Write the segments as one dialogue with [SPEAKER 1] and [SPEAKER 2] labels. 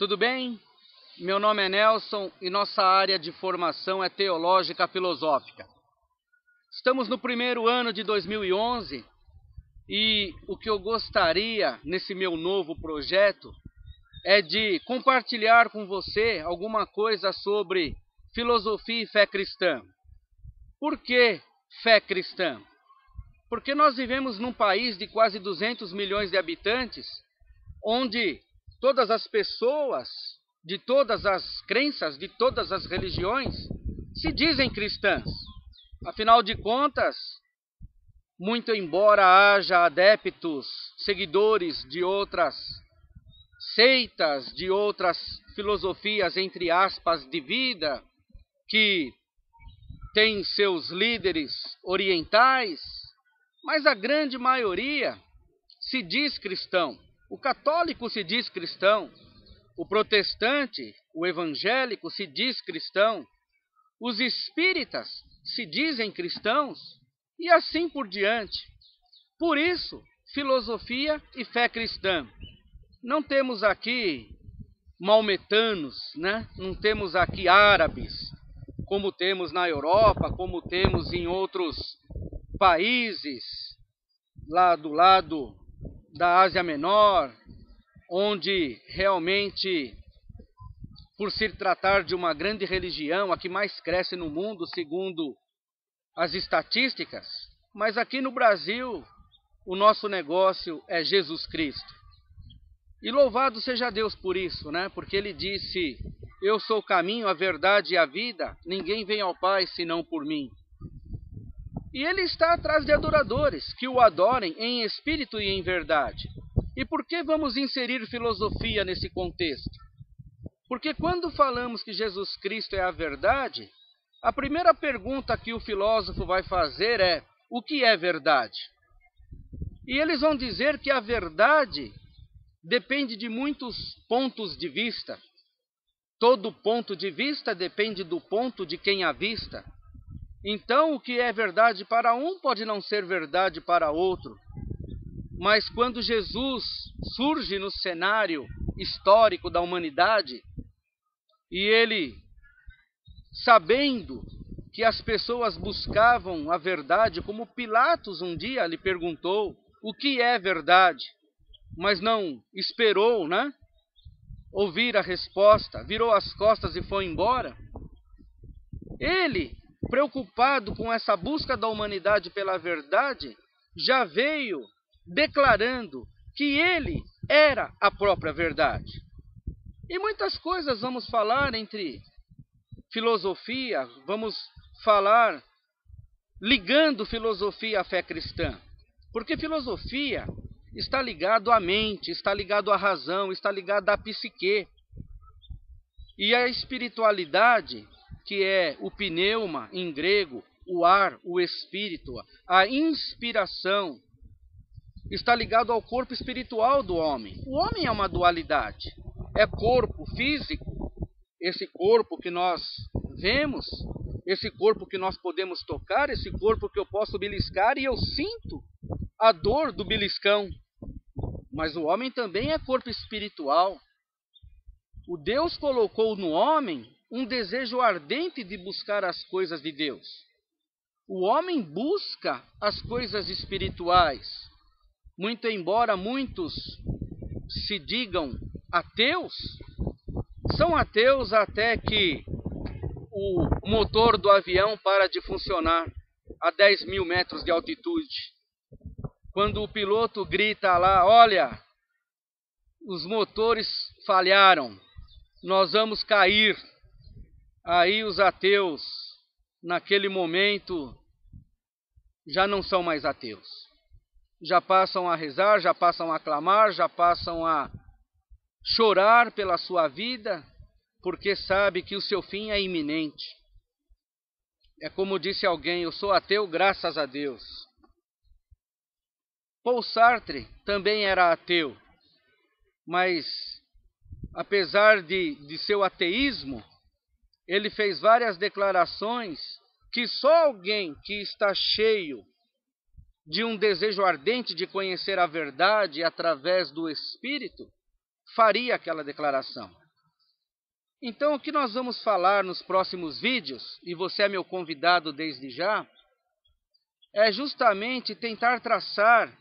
[SPEAKER 1] Tudo bem? Meu nome é Nelson e nossa área de formação é teológica filosófica. Estamos no primeiro ano de 2011 e o que eu gostaria nesse meu novo projeto é de compartilhar com você alguma coisa sobre filosofia e fé cristã. Por que fé cristã? Porque nós vivemos num país de quase 200 milhões de habitantes, onde todas as pessoas, de todas as crenças, de todas as religiões, se dizem cristãs. Afinal de contas, muito embora haja adeptos, seguidores de outras seitas, de outras filosofias, entre aspas, de vida, que têm seus líderes orientais, mas a grande maioria se diz cristão. O católico se diz cristão, o protestante, o evangélico se diz cristão, os espíritas se dizem cristãos e assim por diante. Por isso, filosofia e fé cristã. Não temos aqui maometanos, né? Não temos aqui árabes, como temos na Europa, como temos em outros países, lá do lado da Ásia Menor, onde realmente, por se tratar de uma grande religião, a que mais cresce no mundo, segundo as estatísticas, mas aqui no Brasil, o nosso negócio é Jesus Cristo. E louvado seja Deus por isso, né? Porque ele disse: eu sou o caminho, a verdade e a vida, ninguém vem ao Pai senão por mim. E ele está atrás de adoradores que o adorem em espírito e em verdade. E por que vamos inserir filosofia nesse contexto? Porque quando falamos que Jesus Cristo é a verdade, a primeira pergunta que o filósofo vai fazer é: o que é verdade? E eles vão dizer que a verdade depende de muitos pontos de vista. Todo ponto de vista depende do ponto de quem avista. Então, o que é verdade para um pode não ser verdade para outro. Mas quando Jesus surge no cenário histórico da humanidade, e ele, sabendo que as pessoas buscavam a verdade, como Pilatos um dia lhe perguntou o que é verdade, mas não esperou, né? Ouvir a resposta, virou as costas e foi embora. Ele, preocupado com essa busca da humanidade pela verdade, já veio declarando que ele era a própria verdade. E muitas coisas vamos falar entre filosofia, vamos falar ligando filosofia à fé cristã. Porque filosofia está ligado à mente, está ligado à razão, está ligado à psique. E a espiritualidade, que é o pneuma em grego, o ar, o espírito, a inspiração, está ligado ao corpo espiritual do homem. O homem é uma dualidade. É corpo físico, esse corpo que nós vemos, esse corpo que nós podemos tocar, esse corpo que eu posso beliscar e eu sinto a dor do beliscão. Mas o homem também é corpo espiritual. O Deus colocou no homem um desejo ardente de buscar as coisas de Deus. O homem busca as coisas espirituais. Muito embora muitos se digam ateus, são ateus até que o motor do avião para de funcionar a 10 mil metros de altitude. Quando o piloto grita lá: olha, os motores falharam, nós vamos cair. Aí os ateus, naquele momento, já não são mais ateus. Já passam a rezar, já passam a clamar, já passam a chorar pela sua vida, porque sabe que o seu fim é iminente. É como disse alguém: eu sou ateu graças a Deus. Paul Sartre também era ateu, mas apesar de seu ateísmo, ele fez várias declarações que só alguém que está cheio de um desejo ardente de conhecer a verdade através do Espírito faria aquela declaração. Então, o que nós vamos falar nos próximos vídeos, e você é meu convidado desde já, é justamente tentar traçar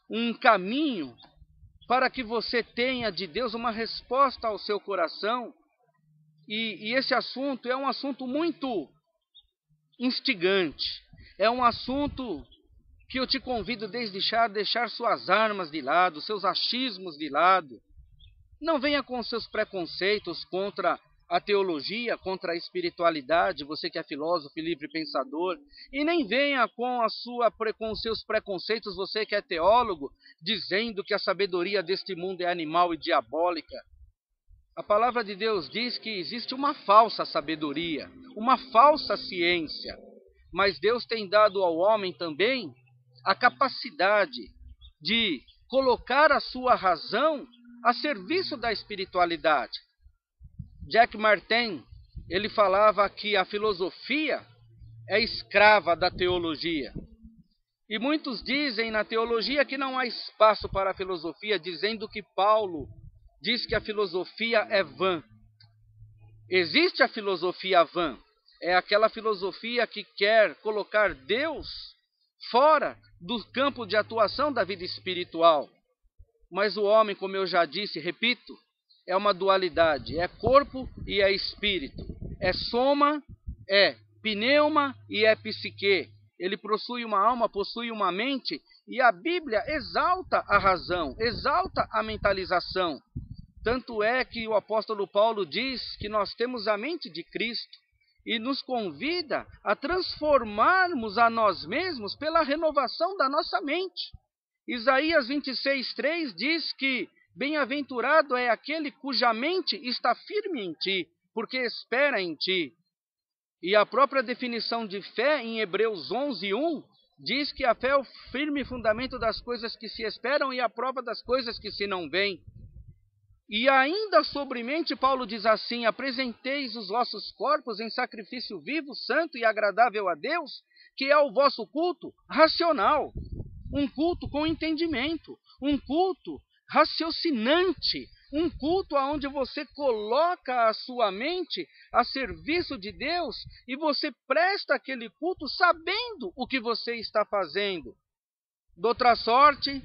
[SPEAKER 1] um caminho para que você tenha de Deus uma resposta ao seu coração. E esse assunto é um assunto muito instigante, é um assunto que eu te convido desde já a deixar suas armas de lado, seus achismos de lado. Não venha com seus preconceitos contra a teologia, contra a espiritualidade, você que é filósofo e livre pensador, e nem venha com com seus preconceitos, você que é teólogo, dizendo que a sabedoria deste mundo é animal e diabólica. A palavra de Deus diz que existe uma falsa sabedoria, uma falsa ciência, mas Deus tem dado ao homem também a capacidade de colocar a sua razão a serviço da espiritualidade. Jack Martin, ele falava que a filosofia é escrava da teologia. E muitos dizem na teologia que não há espaço para a filosofia, dizendo que Paulo diz que a filosofia é vã. Existe a filosofia vã, é aquela filosofia que quer colocar Deus fora do campo de atuação da vida espiritual. Mas o homem, como eu já disse, repito, é uma dualidade, é corpo e é espírito, é soma, é pneuma e é psique. Ele possui uma alma, possui uma mente, e a Bíblia exalta a razão, exalta a mentalização. Tanto é que o apóstolo Paulo diz que nós temos a mente de Cristo e nos convida a transformarmos a nós mesmos pela renovação da nossa mente. Isaías 26:3 diz que bem-aventurado é aquele cuja mente está firme em ti, porque espera em ti. E a própria definição de fé em Hebreus 11:1 diz que a fé é o firme fundamento das coisas que se esperam e a prova das coisas que se não veem. E ainda sobremente Paulo diz assim: apresenteis os vossos corpos em sacrifício vivo, santo e agradável a Deus, que é o vosso culto racional, um culto com entendimento, um culto raciocinante, um culto onde você coloca a sua mente a serviço de Deus e você presta aquele culto sabendo o que você está fazendo. De outra sorte,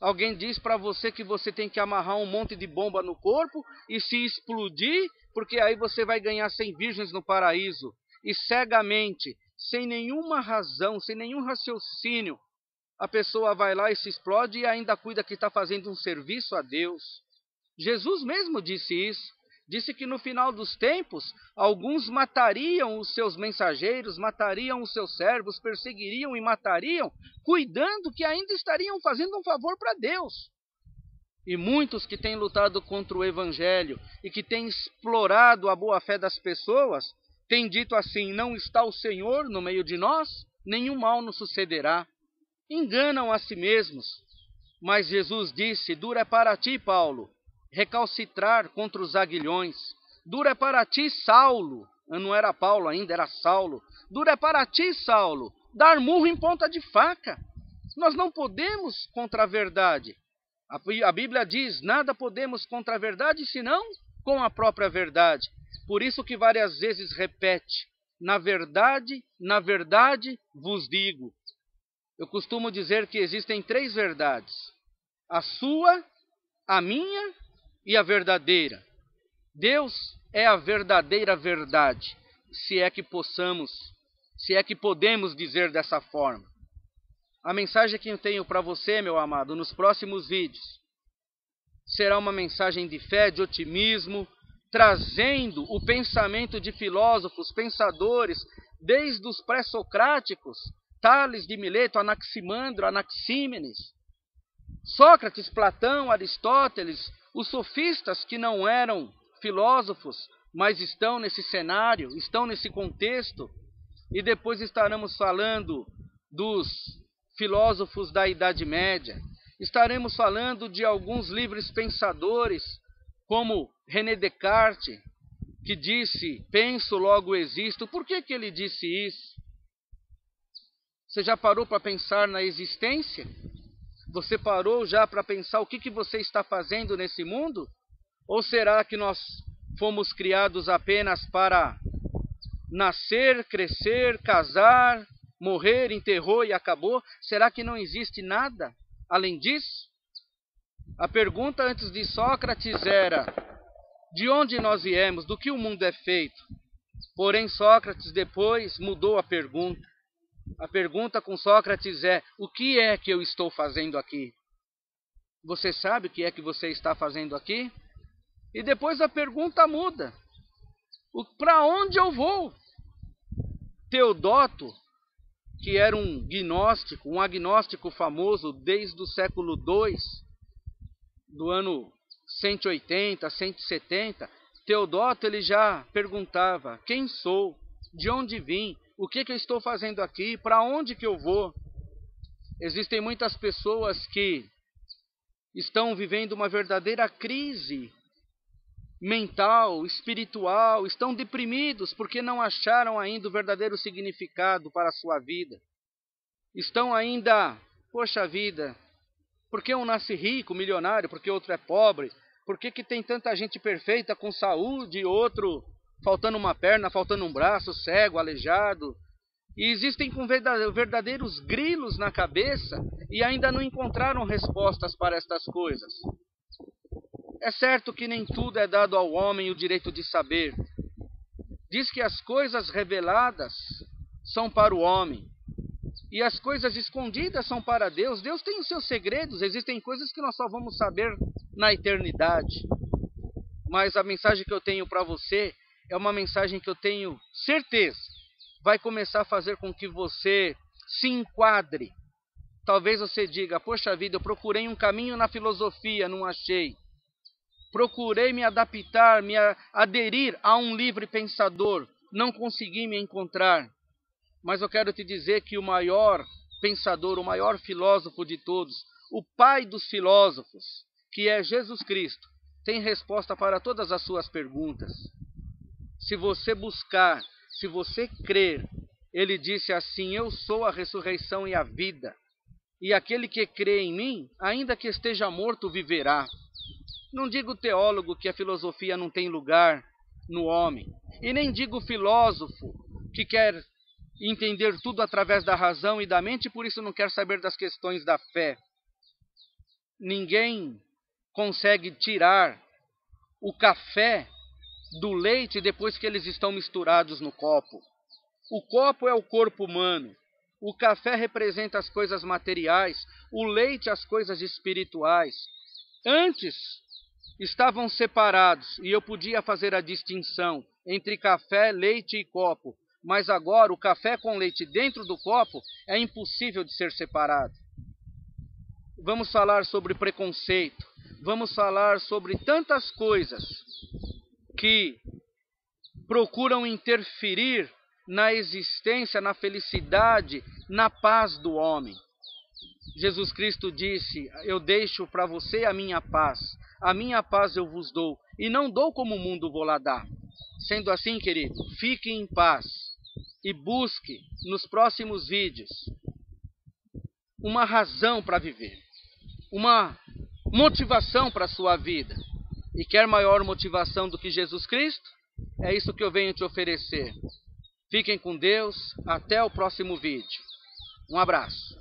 [SPEAKER 1] alguém diz para você que você tem que amarrar um monte de bomba no corpo e se explodir, porque aí você vai ganhar 100 virgens no paraíso. E cegamente, sem nenhuma razão, sem nenhum raciocínio, a pessoa vai lá e se explode e ainda cuida que está fazendo um serviço a Deus. Jesus mesmo disse isso. Disse que no final dos tempos, alguns matariam os seus mensageiros, matariam os seus servos, perseguiriam e matariam, cuidando que ainda estariam fazendo um favor para Deus. E muitos que têm lutado contra o Evangelho e que têm explorado a boa-fé das pessoas, têm dito assim: não está o Senhor no meio de nós, nenhum mal nos sucederá. Enganam a si mesmos. Mas Jesus disse: dura é para ti, Paulo, recalcitrar contra os aguilhões. Dura é para ti, Saulo. Não era Paulo ainda, era Saulo. Dura é para ti, Saulo, dar murro em ponta de faca. Nós não podemos contra a verdade. A Bíblia diz: nada podemos contra a verdade, senão com a própria verdade. Por isso que várias vezes repete: na verdade vos digo. Eu costumo dizer que existem 3 verdades: a sua, a minha e a verdadeira. Deus é a verdadeira verdade, se é que podemos dizer dessa forma. A mensagem que eu tenho para você, meu amado, nos próximos vídeos, será uma mensagem de fé, de otimismo, trazendo o pensamento de filósofos, pensadores, desde os pré-socráticos, Tales de Mileto, Anaximandro, Anaxímenes, Sócrates, Platão, Aristóteles, os sofistas que não eram filósofos, mas estão nesse cenário, estão nesse contexto. E depois estaremos falando dos filósofos da Idade Média. Estaremos falando de alguns livres pensadores, como René Descartes, que disse: penso, logo existo. Por que ele disse isso? Você já parou para pensar na existência? Você parou já para pensar o que você está fazendo nesse mundo? Ou será que nós fomos criados apenas para nascer, crescer, casar, morrer, enterrou e acabou? Será que não existe nada além disso? A pergunta antes de Sócrates era: de onde nós viemos? Do que o mundo é feito? Porém, Sócrates depois mudou a pergunta. A pergunta com Sócrates é: o que é que eu estou fazendo aqui? Você sabe o que é que você está fazendo aqui? E depois a pergunta muda: para onde eu vou? Teodoto, que era um agnóstico famoso desde o século II, do ano 180, 170, Teodoto ele já perguntava: quem sou? De onde vim? O que eu estou fazendo aqui? Para onde que eu vou? Existem muitas pessoas que estão vivendo uma verdadeira crise mental, espiritual, estão deprimidos porque não acharam ainda o verdadeiro significado para a sua vida. Estão ainda, poxa vida, por que um nasce rico, milionário, porque outro é pobre? Por que tem tanta gente perfeita com saúde e outro faltando uma perna, faltando um braço, cego, aleijado? E existem com verdadeiros grilos na cabeça e ainda não encontraram respostas para estas coisas. É certo que nem tudo é dado ao homem o direito de saber. Diz que as coisas reveladas são para o homem e as coisas escondidas são para Deus. Deus tem os seus segredos, existem coisas que nós só vamos saber na eternidade. Mas a mensagem que eu tenho para você é uma mensagem que eu tenho certeza vai começar a fazer com que você se enquadre. Talvez você diga: poxa vida, eu procurei um caminho na filosofia, não achei. Procurei me adaptar, me aderir a um livre pensador, não consegui me encontrar. Mas eu quero te dizer que o maior pensador, o maior filósofo de todos, o pai dos filósofos, que é Jesus Cristo, tem resposta para todas as suas perguntas. Se você buscar, se você crer, ele disse assim: eu sou a ressurreição e a vida, e aquele que crê em mim, ainda que esteja morto, viverá. Não digo teólogo que a filosofia não tem lugar no homem, e nem digo filósofo que quer entender tudo através da razão e da mente e por isso não quer saber das questões da fé. Ninguém consegue tirar o café do leite depois que eles estão misturados no copo. O copo é o corpo humano, o café representa as coisas materiais, o leite as coisas espirituais. Antes estavam separados e eu podia fazer a distinção entre café, leite e copo, mas agora o café com leite dentro do copo é impossível de ser separado. Vamos falar sobre preconceito, vamos falar sobre tantas coisas que procuram interferir na existência, na felicidade, na paz do homem. Jesus Cristo disse: eu deixo para você a minha paz eu vos dou, e não dou como o mundo vou lá dar. Sendo assim, querido, fique em paz e busque nos próximos vídeos uma razão para viver, uma motivação para a sua vida. E quer maior motivação do que Jesus Cristo? É isso que eu venho te oferecer. Fiquem com Deus, até o próximo vídeo. Um abraço.